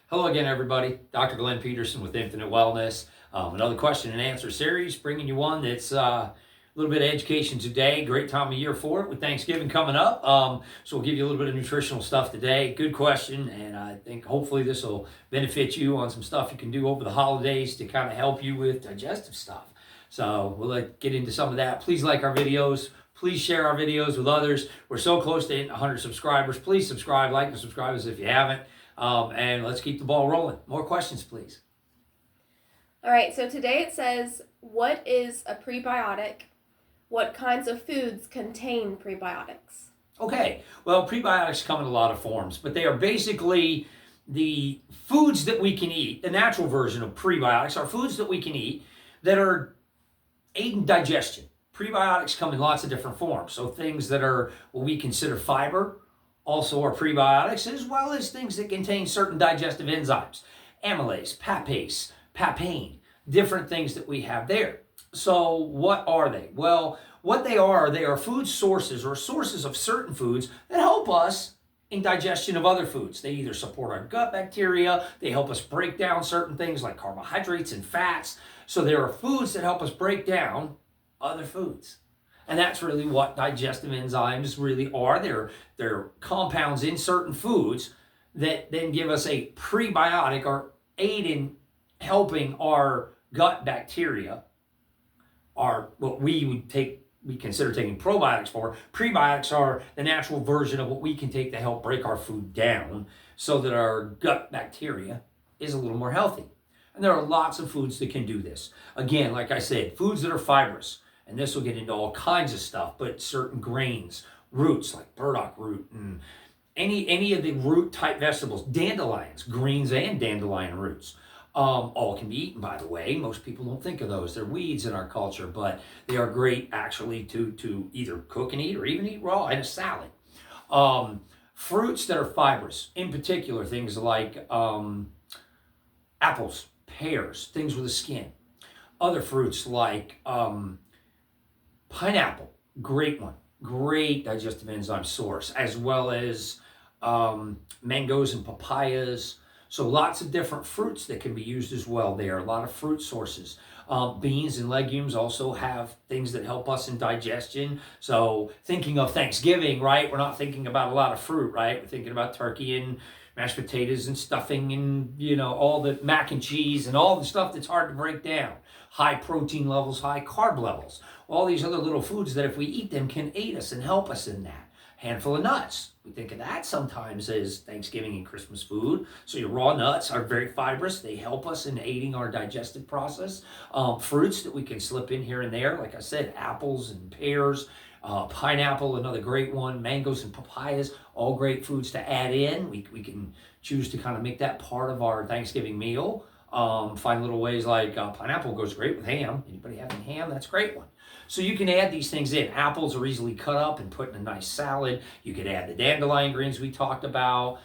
Hello again, everybody. Dr. Glenn Peterson with Infinite Wellness. Another question and answer series, bringing you one that's a little bit of education today. Great time of year for it with Thanksgiving coming up. So we'll give you a little bit of nutritional stuff today. Good question, and I think hopefully this will benefit you on some stuff you can do over the holidays to kind of help you with digestive stuff. So we'll get into some of that. Please like our videos. Please share our videos with others. We're so close to 100 subscribers. Please subscribe, like, and subscribe us if you haven't. And let's keep the ball rolling. More questions, please. All right, so today it says, what is a prebiotic? What kinds of foods contain prebiotics? Okay, well, prebiotics come in a lot of forms, but they are basically the foods that we can eat. The natural version of prebiotics are foods that we can eat that are aiding digestion. Prebiotics come in lots of different forms. So things that are what we consider fiber, also are prebiotics, as well as things that contain certain digestive enzymes, amylase, papace, papain, different things that we have there. So what are they? Well, what they are food sources or sources of certain foods that help us in digestion of other foods. They either support our gut bacteria, they help us break down certain things like carbohydrates and fats. So there are foods that help us break down other foods. And that's really what digestive enzymes really are. They're compounds in certain foods that then give us a prebiotic or aid in helping our gut bacteria, what we consider taking probiotics for. Prebiotics are the natural version of what we can take to help break our food down so that our gut bacteria is a little more healthy. And there are lots of foods that can do this. Again, like I said, foods that are fibrous. And this will get into all kinds of stuff, but certain grains, roots like burdock root, and any of the root type vegetables, dandelions, greens and dandelion roots, all can be eaten, by the way. Most people don't think of those. They're weeds in our culture, but they are great actually to either cook and eat or even eat raw in a salad. Fruits that are fibrous, in particular, things like apples, pears, things with a skin. Other fruits like pineapple, great one, great digestive enzyme source, as well as mangoes and papayas. So lots of different fruits that can be used as well there, a lot of fruit sources. Beans and legumes also have things that help us in digestion. So thinking of Thanksgiving, right, we're not thinking about a lot of fruit, right? We're thinking about turkey and mashed potatoes and stuffing and, all the mac and cheese and all the stuff that's hard to break down. High protein levels, high carb levels. All these other little foods that if we eat them can aid us and help us in that. Handful of nuts. We think of that sometimes as Thanksgiving and Christmas food. So your raw nuts are very fibrous. They help us in aiding our digestive process. Fruits that we can slip in here and there. Like I said, apples and pears, pineapple, another great one, mangoes and papayas, all great foods to add in. We can choose to kind of make that part of our Thanksgiving meal. Find little ways like pineapple goes great with ham. Anybody having ham? That's a great one. So you can add these things in. Apples are easily cut up and put in a nice salad. You could add the dandelion greens we talked about.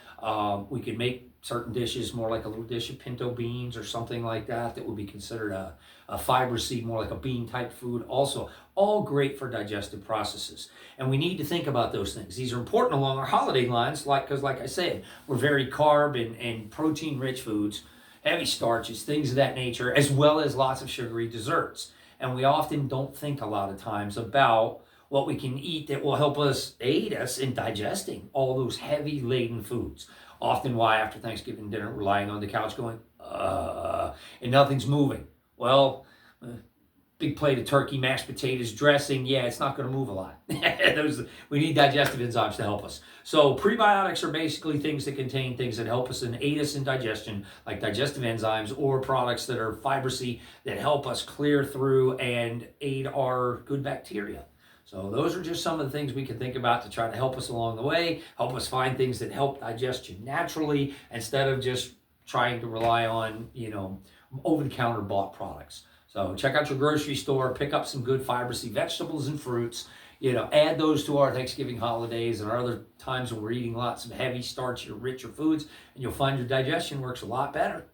We could make certain dishes more like a little dish of pinto beans or something like that would be considered a fiber seed, more like a bean type food. Also, all great for digestive processes. And we need to think about those things. These are important along our holiday lines, because like I said, we're very carb and protein rich foods, heavy starches, things of that nature, as well as lots of sugary desserts. And we often don't think a lot of times about what we can eat that will help us, aid us in digesting all those heavy laden foods. Often why after Thanksgiving dinner, we're lying on the couch going, and nothing's moving. Well, big plate of turkey, mashed potatoes, dressing, it's not going to move a lot. We need digestive enzymes to help us. So prebiotics are basically things that contain things that help us and aid us in digestion, like digestive enzymes or products that are fibrous that help us clear through and aid our good bacteria. So those are just some of the things we can think about to try to help us along the way, help us find things that help digestion naturally instead of just trying to rely on, over-the-counter bought products. So check out your grocery store, pick up some good fibrous vegetables and fruits, add those to our Thanksgiving holidays and our other times when we're eating lots of heavy, starchy, or richer foods, and you'll find your digestion works a lot better.